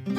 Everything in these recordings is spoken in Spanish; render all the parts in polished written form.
Que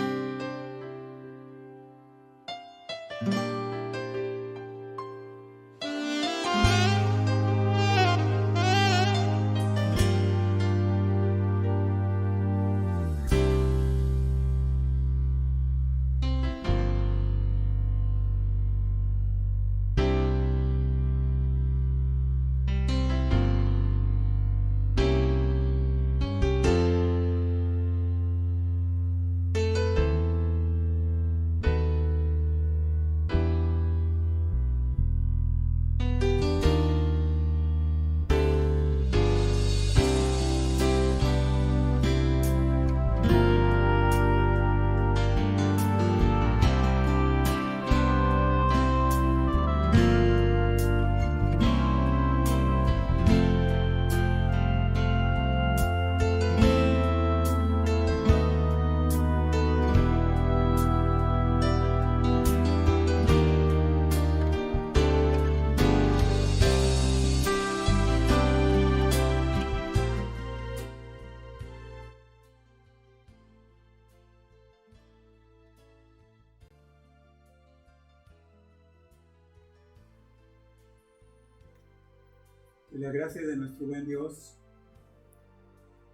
la gracia de nuestro buen Dios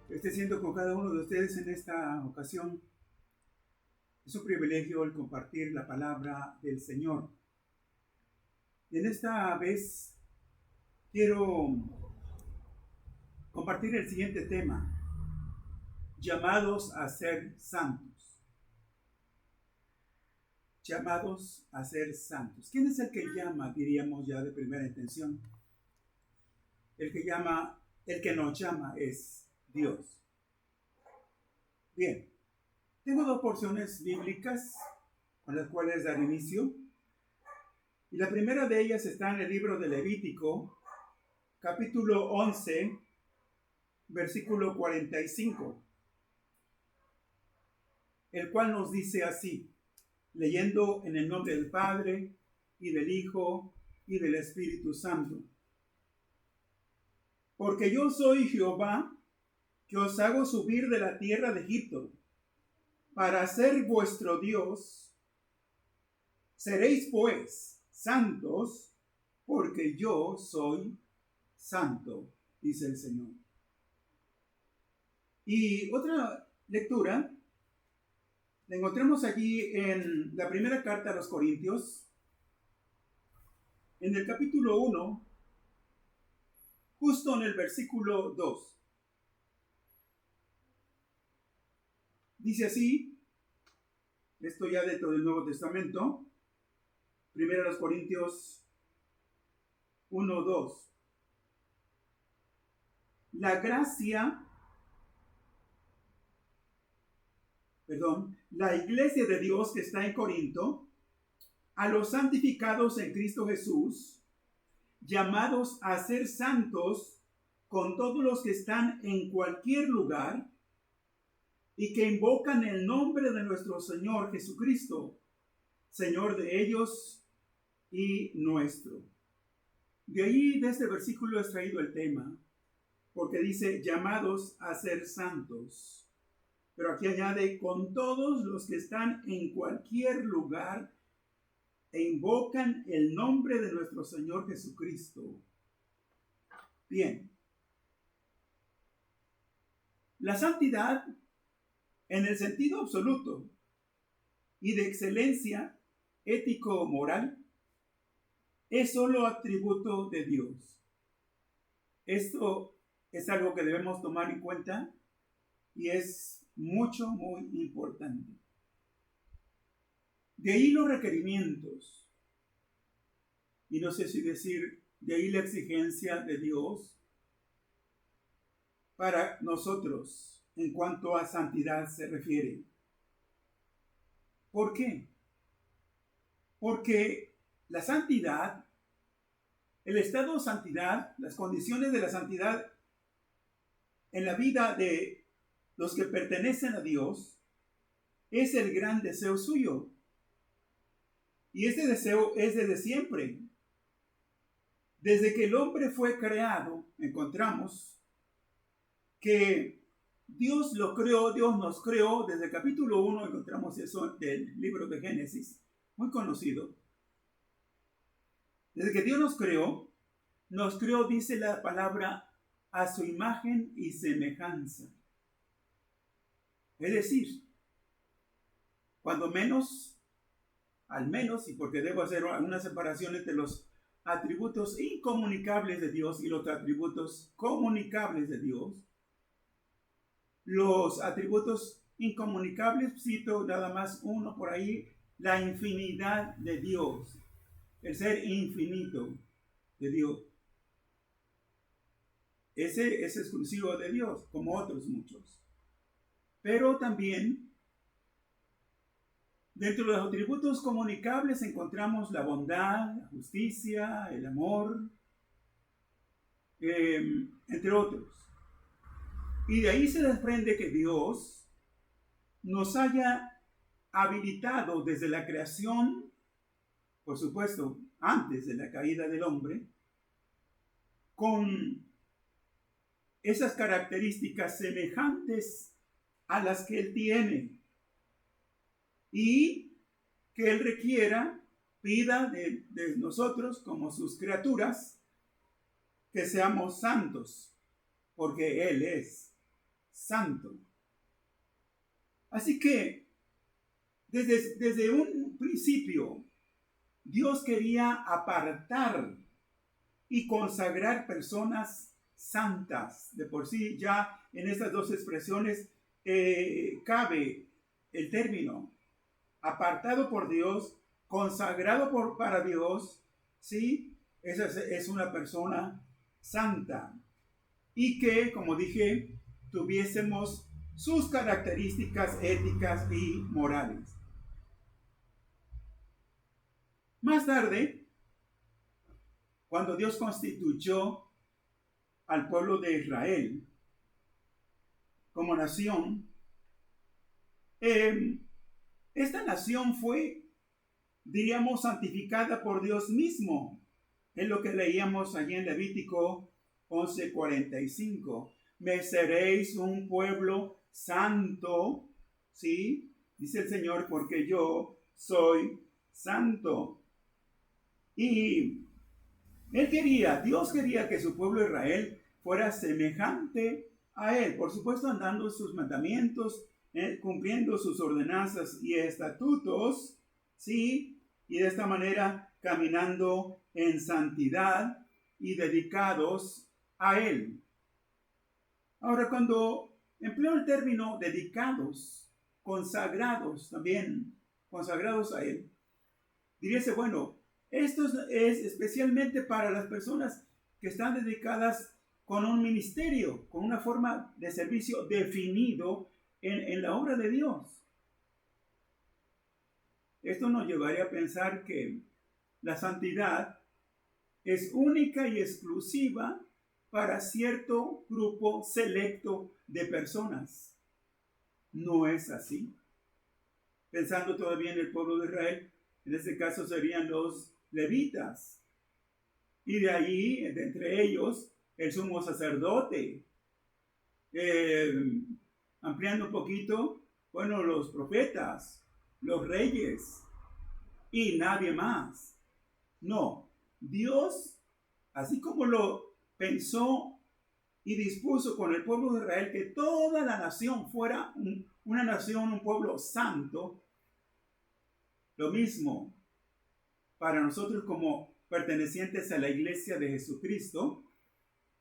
esté siendo con cada uno de ustedes en esta ocasión. Es un privilegio el compartir la palabra del Señor. Y en esta vez quiero compartir el siguiente tema: llamados a ser santos. Llamados a ser santos. ¿Quién es el que llama, diríamos ya de primera intención? El que nos llama es Dios. Bien, tengo dos porciones bíblicas con las cuales dar inicio. Y la primera de ellas está en el libro de Levítico, capítulo 11, versículo 45, el cual nos dice así, leyendo en el nombre del Padre, y del Hijo, y del Espíritu Santo. Porque yo soy Jehová, que os hago subir de la tierra de Egipto, para ser vuestro Dios. Seréis pues santos, porque yo soy santo, dice el Señor. Y otra lectura la encontramos aquí en la primera carta a los Corintios, en el capítulo 1, justo en el versículo 2. Dice así, esto ya dentro del Nuevo Testamento, 1 Corintios 1, 2. La iglesia de Dios que está en Corinto, a los santificados en Cristo Jesús, llamados a ser santos con todos los que están en cualquier lugar y que invocan el nombre de nuestro Señor Jesucristo, Señor de ellos y nuestro. De ahí, de este versículo, he extraído el tema, porque dice llamados a ser santos. Pero aquí añade con todos los que están en cualquier lugar e invocan el nombre de nuestro Señor Jesucristo. Bien. La santidad, en el sentido absoluto y de excelencia ético-moral, es solo atributo de Dios. Esto es algo que debemos tomar en cuenta y es muy importante. De ahí los requerimientos, y no sé si decir, de ahí la exigencia de Dios para nosotros en cuanto a santidad se refiere. ¿Por qué? Porque la santidad, el estado de santidad, las condiciones de la santidad en la vida de los que pertenecen a Dios, es el gran deseo suyo. Y este deseo es desde siempre. Desde que el hombre fue creado, encontramos que Dios lo creó, Dios nos creó. Desde el capítulo 1 encontramos eso del libro de Génesis, muy conocido. Desde que Dios nos creó, dice la palabra, a su imagen y semejanza. Es decir, cuando menos, al menos, y porque debo hacer una separación entre los atributos incomunicables de Dios y los atributos comunicables de Dios. Los atributos incomunicables, cito nada más uno por ahí, la infinidad de Dios, el ser infinito de Dios. Ese es exclusivo de Dios, como otros muchos. Pero también, dentro de los atributos comunicables encontramos la bondad, la justicia, el amor, entre otros. Y de ahí se desprende que Dios nos haya habilitado desde la creación, por supuesto, antes de la caída del hombre, con esas características semejantes a las que Él tiene y que Él pida de nosotros como sus criaturas, que seamos santos, porque Él es santo. Así que desde un principio Dios quería apartar y consagrar personas santas. De por sí ya en estas dos expresiones cabe el término apartado por Dios, consagrado para Dios, ¿sí? Esa es una persona santa. Y que, como dije, tuviésemos sus características éticas y morales. Más tarde, cuando Dios constituyó al pueblo de Israel como nación, esta nación fue, diríamos, santificada por Dios mismo. Es lo que leíamos allí en Levítico 11:45. Me seréis un pueblo santo, ¿sí? Dice el Señor, porque yo soy santo. Y Dios quería que su pueblo Israel fuera semejante a Él. Por supuesto, andando sus mandamientos, cumpliendo sus ordenanzas y estatutos, ¿sí? Y de esta manera caminando en santidad y dedicados a Él. Ahora, cuando empleo el término dedicados, consagrados también, consagrados a Él, diríase, bueno, esto es especialmente para las personas que están dedicadas con un ministerio, con una forma de servicio definido en la obra de Dios. Esto nos llevaría a pensar que la santidad es única y exclusiva para cierto grupo selecto de personas. No es así. Pensando todavía en el pueblo de Israel, en este caso serían los levitas. Y de allí, de entre ellos, el sumo sacerdote. Ampliando un poquito, bueno, los profetas, los reyes y nadie más. No, Dios, así como lo pensó y dispuso con el pueblo de Israel que toda la nación fuera una nación, un pueblo santo, lo mismo para nosotros como pertenecientes a la iglesia de Jesucristo,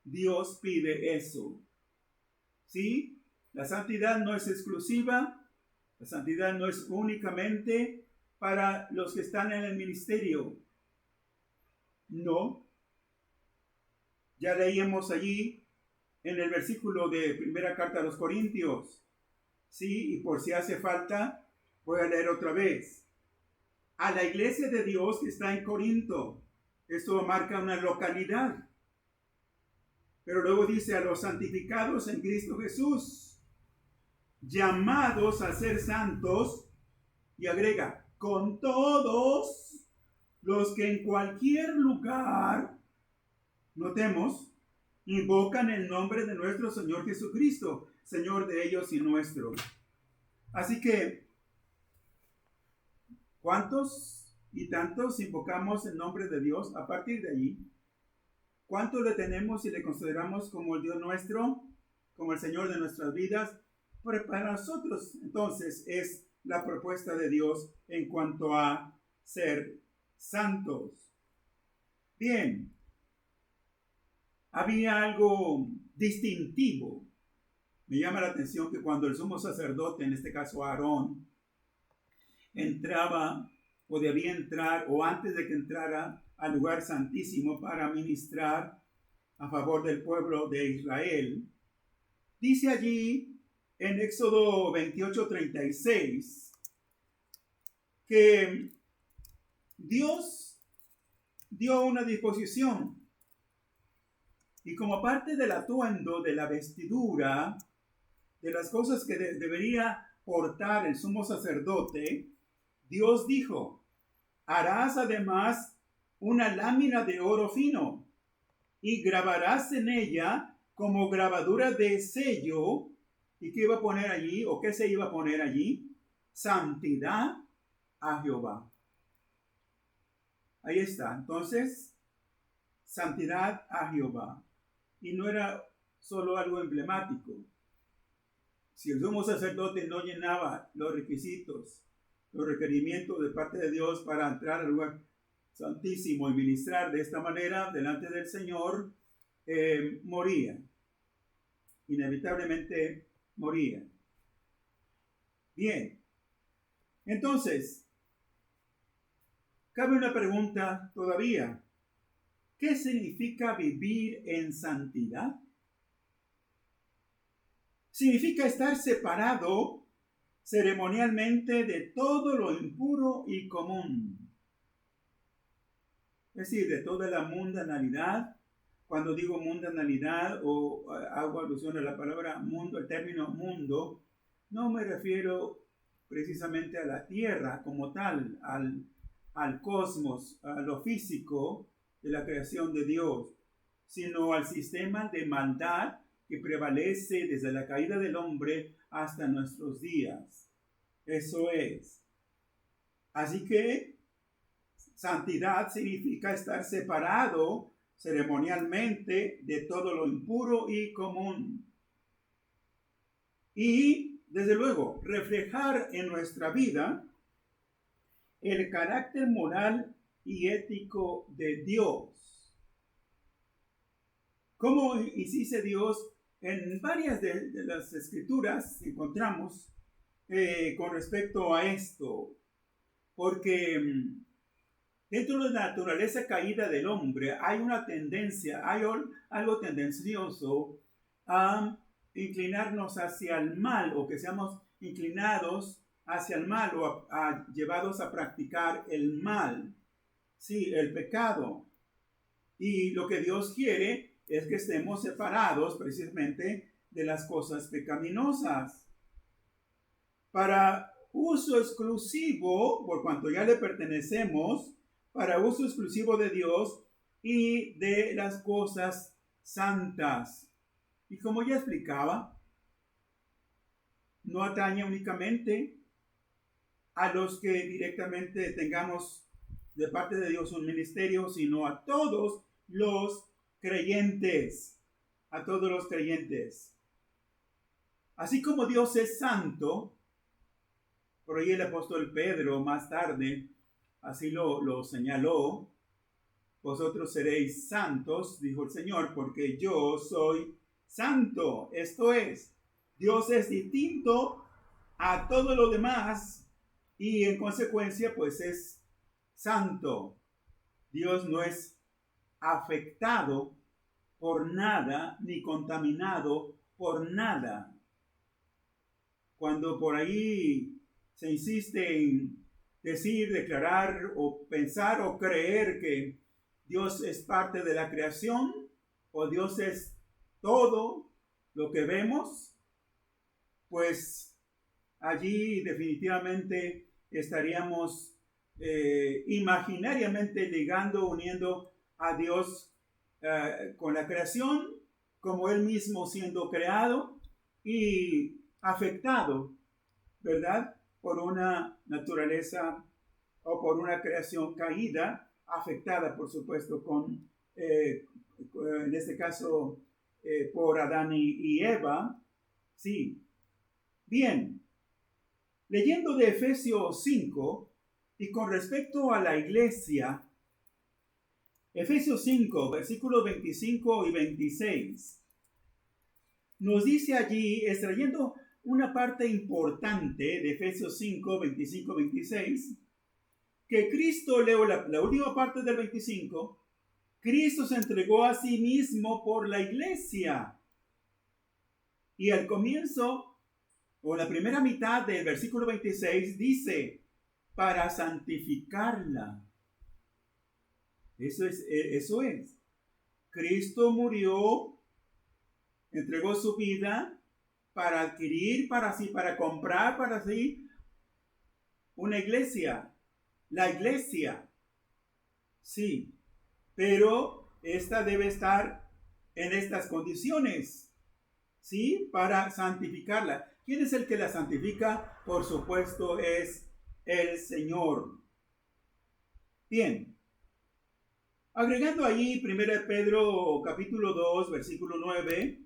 Dios pide eso. ¿Sí? La santidad no es exclusiva, la santidad no es únicamente para los que están en el ministerio. No. Ya leíamos allí en el versículo de primera carta a los Corintios. Sí, y por si hace falta, voy a leer otra vez. A la iglesia de Dios que está en Corinto. Esto marca una localidad. Pero luego dice a los santificados en Cristo Jesús, llamados a ser santos, y agrega, con todos los que en cualquier lugar, notemos, invocan el nombre de nuestro Señor Jesucristo. Señor de ellos y nuestro. Así que, ¿cuántos y tantos invocamos el nombre de Dios a partir de allí? ¿Cuánto le tenemos y le consideramos como el Dios nuestro, como el Señor de nuestras vidas? Pero para nosotros, entonces, es la propuesta de Dios en cuanto a ser santos. Bien, había algo distintivo. Me llama la atención que cuando el sumo sacerdote, en este caso Aarón, entraba o debía entrar, o antes de que entrara al lugar santísimo para ministrar a favor del pueblo de Israel, dice allí en Éxodo 28:36 que Dios dio una disposición y como parte del atuendo, de la vestidura, de las cosas que debería portar el sumo sacerdote, Dios dijo: harás además una lámina de oro fino y grabarás en ella como grabadura de sello. ¿Y qué iba a poner allí? ¿O qué se iba a poner allí? Santidad a Jehová. Ahí está. Entonces, santidad a Jehová. Y no era solo algo emblemático. Si el sumo sacerdote no llenaba los requisitos, los requerimientos de parte de Dios para entrar al lugar santísimo y ministrar de esta manera delante del Señor, moría. Inevitablemente moría. Bien. Entonces, cabe una pregunta todavía. ¿Qué significa vivir en santidad? Significa estar separado ceremonialmente de todo lo impuro y común. Es decir, de toda la mundanalidad. Cuando digo mundanalidad o hago alusión a la palabra mundo, el término mundo, no me refiero precisamente a la tierra como tal, al cosmos, a lo físico de la creación de Dios, sino al sistema de maldad que prevalece desde la caída del hombre hasta nuestros días. Eso es. Así que santidad significa estar separado ceremonialmente de todo lo impuro y común. Y, desde luego, reflejar en nuestra vida el carácter moral y ético de Dios. ¿Cómo hiciese Dios? En varias de las escrituras encontramos con respecto a esto, porque dentro de la naturaleza caída del hombre hay una tendencia, hay algo tendencioso a inclinarnos hacia el mal, o que seamos inclinados hacia el mal, o llevados a practicar el mal. Sí, el pecado. Y lo que Dios quiere es que estemos separados precisamente de las cosas pecaminosas. Para uso exclusivo, por cuanto ya le pertenecemos, para uso exclusivo de Dios y de las cosas santas. Y como ya explicaba, no atañe únicamente a los que directamente tengamos de parte de Dios un ministerio, sino a todos los creyentes, a todos los creyentes. Así como Dios es santo, por ahí el apóstol Pedro más tarde así lo señaló: vosotros seréis santos, dijo el Señor, porque yo soy santo. Esto es, Dios es distinto a todo lo demás y en consecuencia pues es santo. Dios no es afectado por nada ni contaminado por nada. Cuando por ahí se insiste en decir, declarar o pensar o creer que Dios es parte de la creación o Dios es todo lo que vemos, pues allí definitivamente estaríamos imaginariamente ligando, uniendo a Dios con la creación, como Él mismo siendo creado, y afectado, ¿verdad? Por una naturaleza o por una creación caída, afectada, por supuesto, en este caso, por Adán y Eva. Sí. Bien. Leyendo de Efesios 5, y con respecto a la iglesia, Efesios 5, versículos 25 y 26, nos dice allí, extrayendo una parte importante de Efesios 5, 25, 26, que Cristo, leo la última parte del 25, Cristo se entregó a sí mismo por la iglesia. Y al comienzo, o la primera mitad del versículo 26, dice, para santificarla. Eso es. Cristo murió, entregó su vida para adquirir para sí, para comprar para sí una iglesia. La iglesia. Sí. Pero esta debe estar en estas condiciones. ¿Sí? Para santificarla. ¿Quién es el que la santifica? Por supuesto es el Señor. Bien. Agregando ahí 1 Pedro capítulo 2, versículo 9.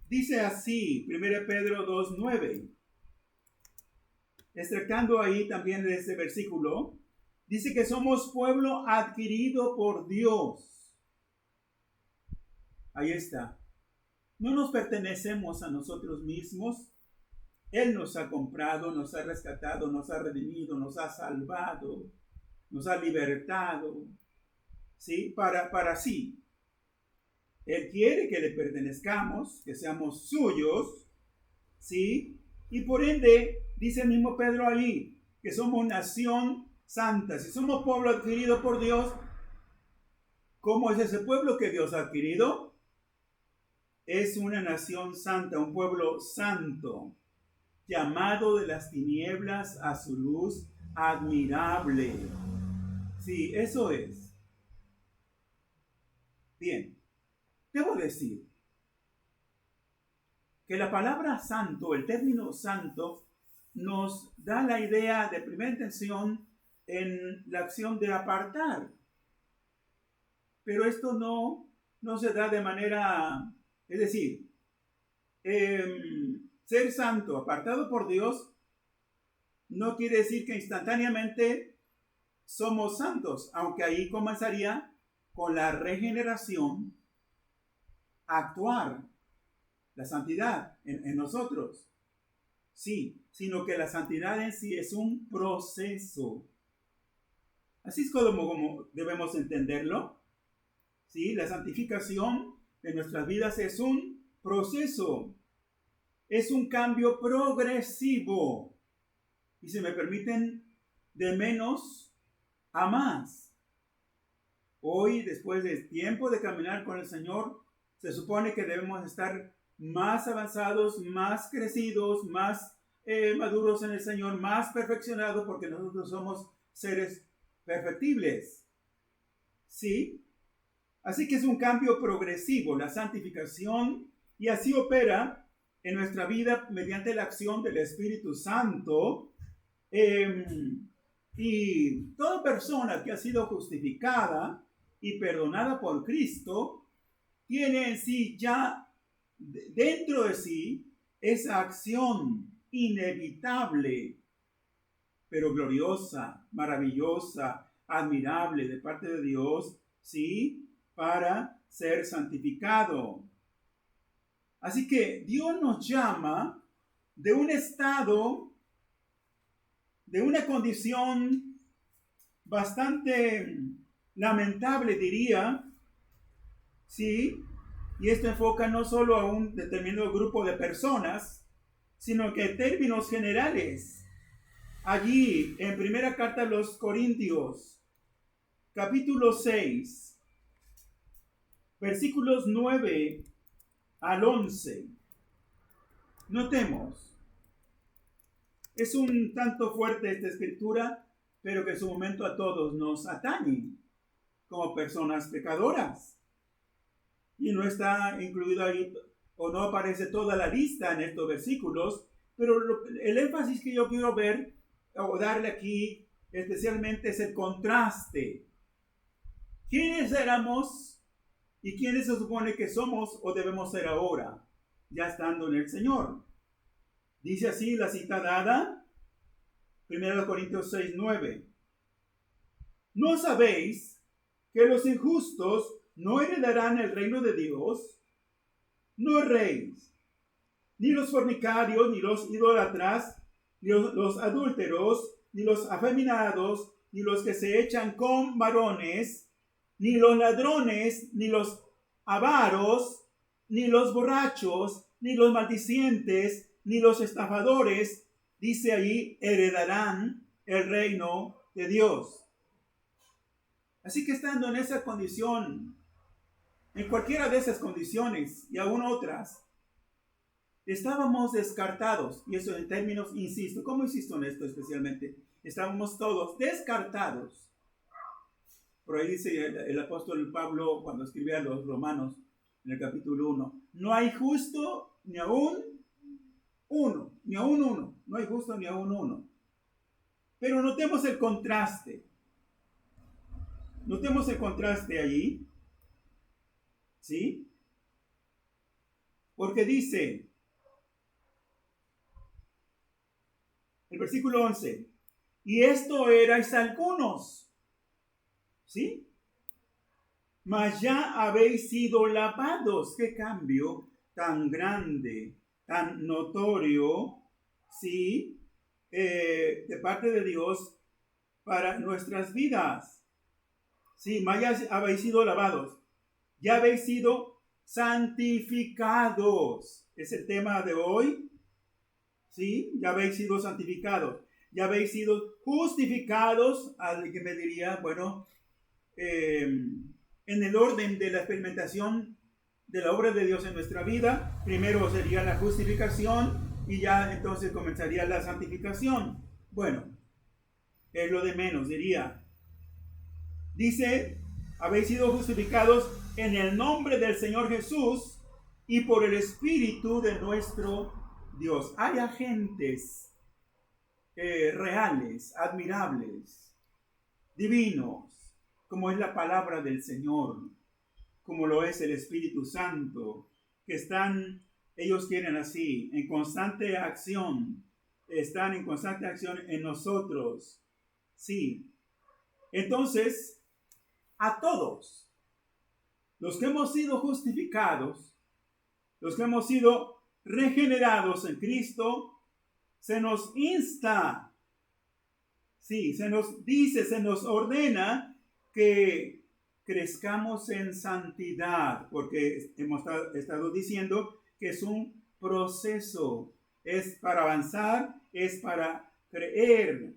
Dice así, 1 Pedro 2, 9. Extractando ahí también de este versículo, dice que somos pueblo adquirido por Dios. Ahí está. No nos pertenecemos a nosotros mismos. Él nos ha comprado, nos ha rescatado, nos ha redimido, nos ha salvado, nos ha libertado, ¿sí? Para sí. Él quiere que le pertenezcamos, que seamos suyos, ¿sí? Y por ende, dice el mismo Pedro ahí, que somos nación santa. Si somos pueblo adquirido por Dios, ¿cómo es ese pueblo que Dios ha adquirido? Es una nación santa, un pueblo santo, llamado de las tinieblas a su luz admirable. Sí, eso es. Bien, debo decir que la palabra santo, el término santo, nos da la idea de primera intención en la acción de apartar. Pero esto no se da de manera, es decir, ser santo, apartado por Dios, no quiere decir que instantáneamente somos santos, aunque ahí comenzaría con la regeneración a actuar la santidad en nosotros. Sí, sino que la santidad en sí es un proceso. Así es como debemos entenderlo. Sí, la santificación de nuestras vidas es un proceso. Es un cambio progresivo. Y si me permiten, de menos a más. Hoy, después del tiempo de caminar con el Señor, se supone que debemos estar más avanzados, más crecidos, más maduros en el Señor, más perfeccionados, porque nosotros somos seres perfectibles. ¿Sí? Así que es un cambio progresivo, la santificación, y así opera en nuestra vida mediante la acción del Espíritu Santo. Y toda persona que ha sido justificada y perdonada por Cristo tiene en sí ya dentro de sí esa acción inevitable, pero gloriosa, maravillosa, admirable de parte de Dios, ¿sí? Para ser santificado. Así que Dios nos llama de un estado, de una condición bastante lamentable, diría, ¿sí? Y esto enfoca no solo a un determinado grupo de personas, sino que en términos generales. Allí, en primera carta a los Corintios, capítulo 6, versículos 9 al 11. Notemos, es un tanto fuerte esta escritura, pero que en su momento a todos nos atañe como personas pecadoras. Y no está incluido ahí o no aparece toda la lista en estos versículos, pero el énfasis que yo quiero ver o darle aquí especialmente es el contraste. ¿Quiénes éramos y quiénes se supone que somos o debemos ser ahora, ya estando en el Señor? Dice así la cita dada, 1 Corintios 6:9. ¿No sabéis que los injustos no heredarán el reino de Dios? No erréis, ni los fornicarios, ni los idólatras, ni los adúlteros, ni los afeminados, ni los que se echan con varones, ni los ladrones, ni los avaros, ni los borrachos, ni los maldicientes, ni los estafadores, dice ahí, heredarán el reino de Dios. Así que estando en esa condición, en cualquiera de esas condiciones y aún otras, estábamos descartados. Y eso en términos, insisto, ¿cómo insisto en esto especialmente? Estábamos todos descartados. Por ahí dice el apóstol Pablo cuando escribía a los Romanos en el capítulo 1, no hay justo ni aún uno, no hay justo ni aún uno. Pero notemos el contraste. Notemos el contraste allí. ¿Sí? Porque dice, el versículo 11, y esto erais algunos, ¿sí? Mas ya habéis sido lavados. Qué cambio tan grande, tan notorio, ¿sí? De parte de Dios para nuestras vidas. Sí, mas ya habéis sido lavados. Ya habéis sido santificados. Es el tema de hoy. ¿Sí? Ya habéis sido santificados. Ya habéis sido justificados. Alguien me diría, bueno, en el orden de la experimentación de la obra de Dios en nuestra vida, primero sería la justificación y ya entonces comenzaría la santificación. Bueno, es lo de menos, diría. Dice, habéis sido justificados en el nombre del Señor Jesús y por el Espíritu de nuestro Dios. Hay agentes reales, admirables, divinos, como es la palabra del Señor, como lo es el Espíritu Santo, que están, ellos quieren así, en constante acción, están en constante acción en nosotros. Sí. Entonces, a todos los que hemos sido justificados, los que hemos sido regenerados en Cristo, se nos insta, sí, se nos dice, se nos ordena que crezcamos en santidad, porque hemos estado diciendo que es un proceso, es para avanzar, es para creer.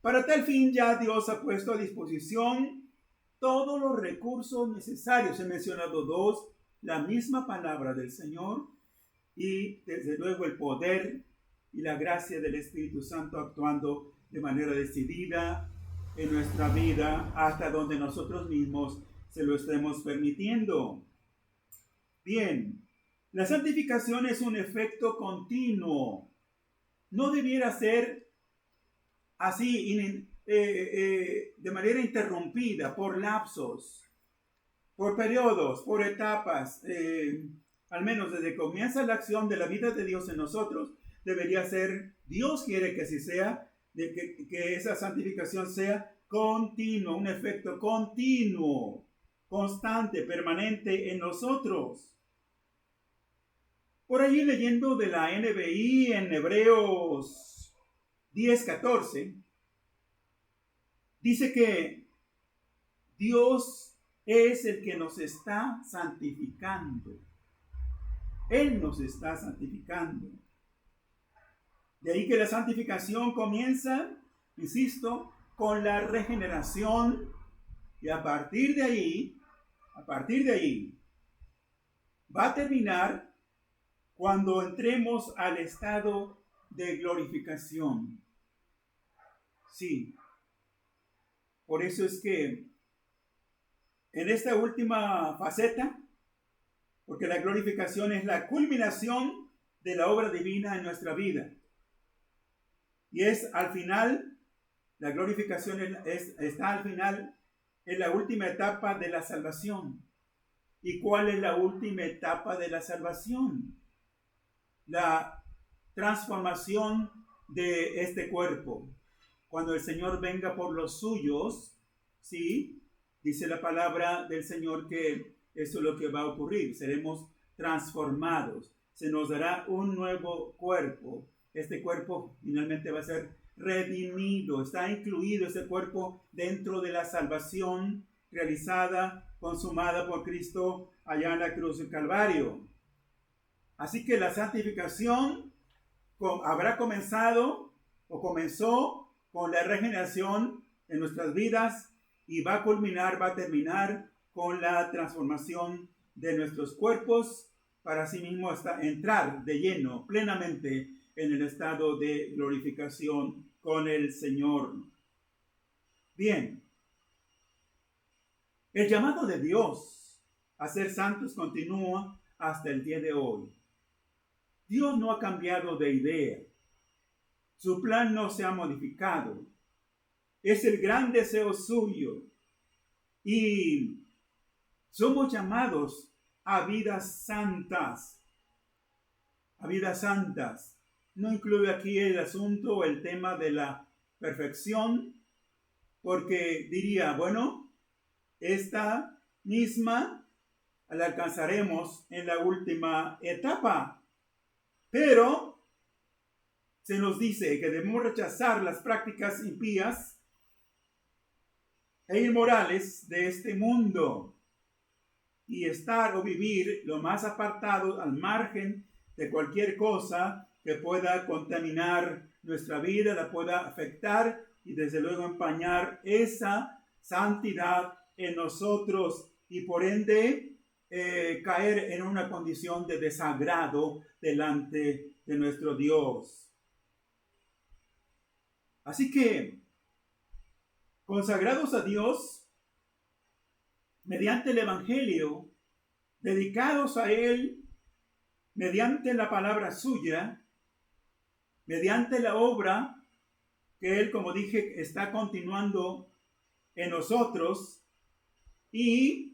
Para tal fin ya Dios ha puesto a disposición todos los recursos necesarios. He mencionado dos, la misma palabra del Señor y desde luego el poder y la gracia del Espíritu Santo actuando de manera decidida en nuestra vida hasta donde nosotros mismos se lo estemos permitiendo. Bien, la santificación es un efecto continuo. No debiera ser así de manera interrumpida, por lapsos, por periodos, por etapas, al menos desde que comienza la acción de la vida de Dios en nosotros, debería ser, Dios quiere que así sea, que esa santificación sea continua, un efecto continuo, constante, permanente en nosotros. Por ahí leyendo de la NBI en Hebreos 10:14, dice que Dios es el que nos está santificando. Él nos está santificando. De ahí que la santificación comienza, insisto, con la regeneración y a partir de ahí, va a terminar cuando entremos al estado de glorificación. Sí. Por eso es que en esta última faceta porque la glorificación es la culminación de la obra divina en nuestra vida. Y es al final, la glorificación está al final en la última etapa de la salvación. ¿Y cuál es la última etapa de la salvación? La transformación de este cuerpo. Cuando el Señor venga por los suyos, ¿sí? Dice la palabra del Señor que eso es lo que va a ocurrir. Seremos transformados. Se nos dará un nuevo cuerpo. Este cuerpo finalmente va a ser redimido. Está incluido ese cuerpo dentro de la salvación realizada, consumada por Cristo allá en la cruz del Calvario. Así que la santificación habrá comenzado o comenzó con la regeneración en nuestras vidas y va a terminar con la transformación de nuestros cuerpos para asimismo entrar de lleno, plenamente en el estado de glorificación con el Señor. Bien, el llamado de Dios a ser santos continúa hasta el día de hoy. Dios no ha cambiado de idea. Su plan no se ha modificado. Es el gran deseo suyo. Y somos llamados a vidas santas. A vidas santas. No incluye aquí el asunto o el tema de la perfección, porque diría, bueno, esta misma la alcanzaremos en la última etapa. Pero se nos dice que debemos rechazar las prácticas impías e inmorales de este mundo y estar o vivir lo más apartado al margen de cualquier cosa que pueda contaminar nuestra vida, la pueda afectar y desde luego empañar esa santidad en nosotros y por ende caer en una condición de desagrado delante de nuestro Dios. Así que, consagrados a Dios, mediante el Evangelio, dedicados a Él, mediante la palabra suya, mediante la obra que Él, como dije, está continuando en nosotros. Y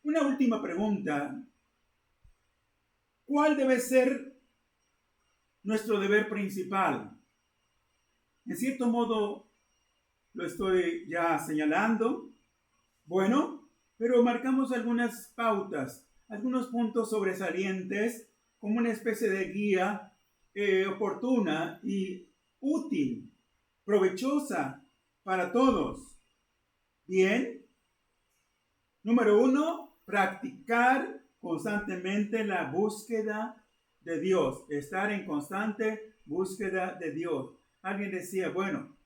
una última pregunta. ¿Cuál debe ser nuestro deber principal? En cierto modo lo estoy ya señalando. Bueno, pero marcamos algunas pautas, algunos puntos sobresalientes como una especie de guía oportuna y útil, provechosa para todos. Bien. Número 1, practicar constantemente la búsqueda de Dios, estar en constante búsqueda de Dios. Alguien decía, bueno,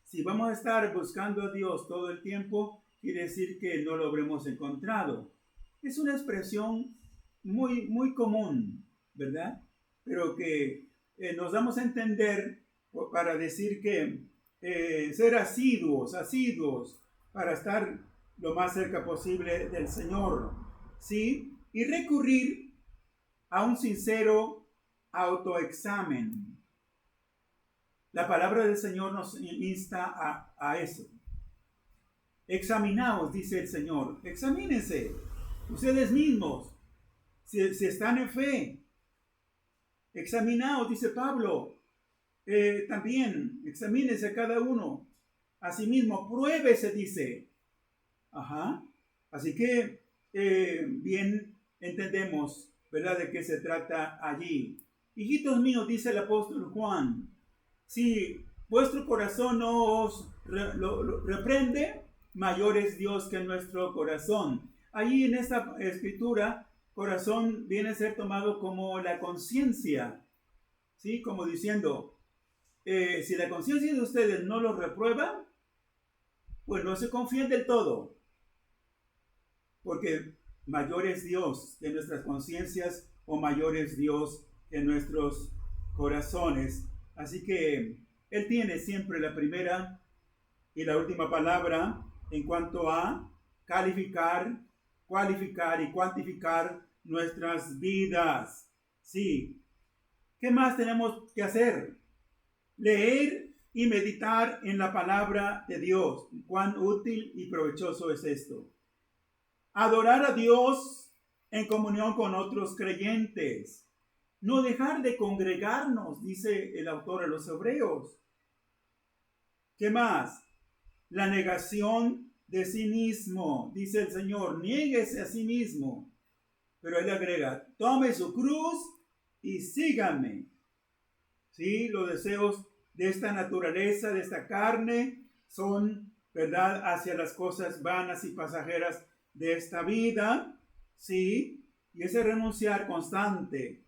si vamos a estar buscando a Dios todo el tiempo, quiere decir que no lo habremos encontrado. Es una expresión muy, muy común, ¿verdad? Pero que nos damos a entender para decir que ser asiduos, para estar lo más cerca posible del Señor, ¿sí? Y recurrir a un sincero autoexamen. La palabra del Señor nos insta a eso. Examinaos, dice el Señor. Examínense ustedes mismos si están en fe. Examinaos, dice Pablo. También examínense a cada uno a sí mismo. Pruébese, dice. Ajá. Así que bien entendemos, ¿verdad?, de qué se trata allí. Hijitos míos, dice el apóstol Juan, si vuestro corazón no os lo reprende, mayor es Dios que nuestro corazón. Allí en esta escritura, corazón viene a ser tomado como la conciencia, ¿sí? Como diciendo, si la conciencia de ustedes no los reprueba, pues no se confíen del todo. Porque mayor es Dios que nuestras conciencias o mayor es Dios que nuestros corazones. Así que Él tiene siempre la primera y la última palabra en cuanto a calificar cualificar y cuantificar nuestras vidas. Sí. ¿Qué más tenemos que hacer? Leer y meditar en la palabra de Dios. Cuán útil y provechoso es esto. Adorar a Dios en comunión con otros creyentes. No dejar de congregarnos, dice el autor a los Hebreos. ¿Qué más? La negación de sí mismo. Dice el Señor, niéguese a sí mismo. Pero él agrega, tome su cruz y sígame. Sí, los deseos de esta naturaleza, de esta carne, son, ¿verdad?, hacia las cosas vanas y pasajeras de esta vida. Sí, y ese renunciar constante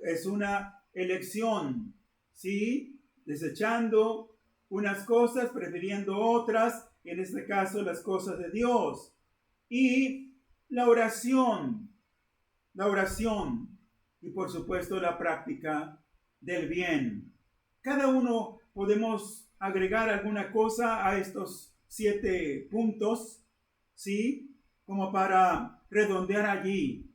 es una elección. Sí, desechando unas cosas, prefiriendo otras, en este caso las cosas de Dios. Y la oración, y por supuesto la práctica del bien. Cada uno podemos agregar alguna cosa a estos 7 puntos, ¿sí? Como para redondear allí,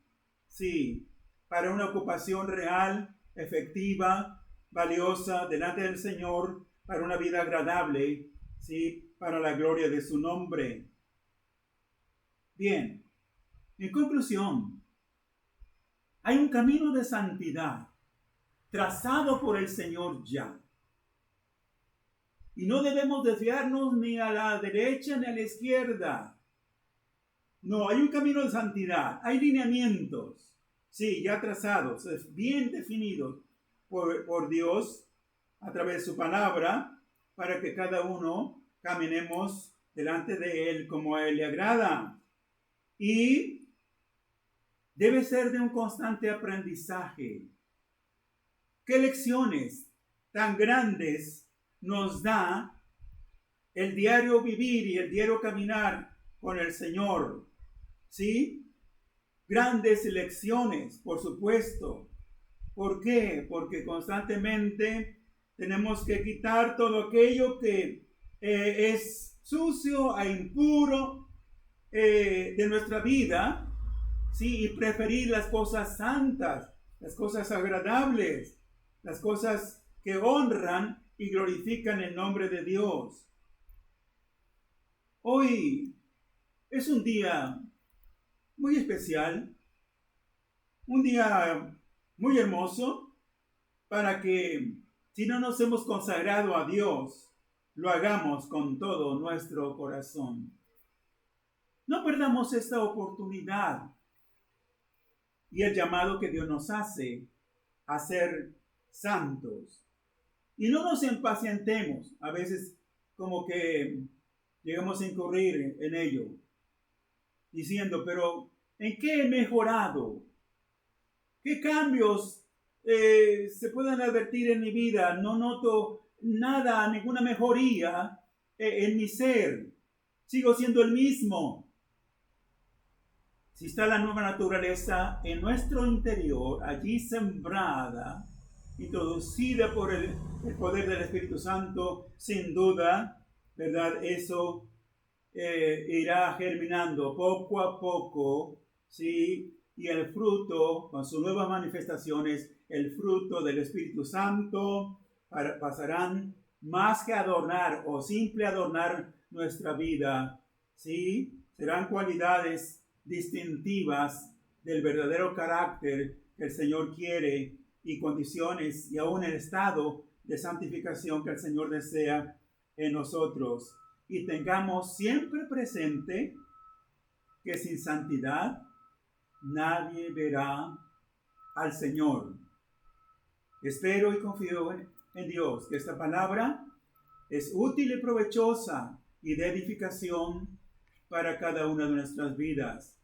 ¿sí? Para una ocupación real, efectiva, valiosa delante del Señor, para una vida agradable, ¿sí? Para la gloria de su nombre. Bien, en conclusión, hay un camino de santidad trazado por el Señor ya. Y no debemos desviarnos ni a la derecha ni a la izquierda. No, hay un camino de santidad, hay lineamientos, sí, ya trazados, bien definidos por Dios a través de su palabra, para que cada uno caminemos delante de Él como a Él le agrada. Y debe ser de un constante aprendizaje. ¿Qué lecciones tan grandes nos da el diario vivir y el diario caminar con el Señor? ¿Sí? Grandes lecciones, por supuesto. ¿Por qué? Porque constantemente tenemos que quitar todo aquello que es sucio e impuro de nuestra vida, ¿sí? Y preferir las cosas santas, las cosas agradables, las cosas que honran y glorifican el nombre de Dios. Hoy es un día muy especial, un día muy hermoso, para que, si no nos hemos consagrado a Dios, lo hagamos con todo nuestro corazón. No perdamos esta oportunidad y el llamado que Dios nos hace a ser santos. Y no nos impacientemos. A veces como que llegamos a incurrir en ello, diciendo, pero ¿en qué he mejorado? ¿Qué cambios se pueden advertir en mi vida? No noto nada, ninguna mejoría en mi ser. Sigo siendo el mismo. Si está la nueva naturaleza en nuestro interior, allí sembrada, introducida por el poder del Espíritu Santo, sin duda, ¿verdad? Eso irá germinando poco a poco, ¿sí? Y el fruto, con sus nuevas manifestaciones, el fruto del Espíritu Santo, pasarán más que adornar o simple adornar nuestra vida, ¿sí? Serán cualidades distintivas del verdadero carácter que el Señor quiere y condiciones y aún el estado de santificación que el Señor desea en nosotros. Y tengamos siempre presente que sin santidad nadie verá al Señor. Espero y confío en Dios que esta palabra es útil y provechosa y de edificación para cada una de nuestras vidas.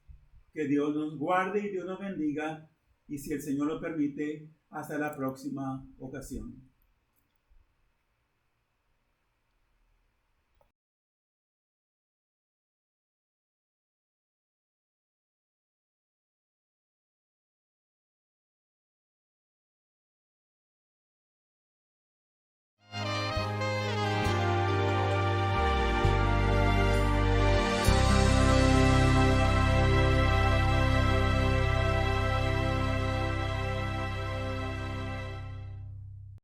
Que Dios nos guarde y Dios nos bendiga, y si el Señor lo permite, hasta la próxima ocasión.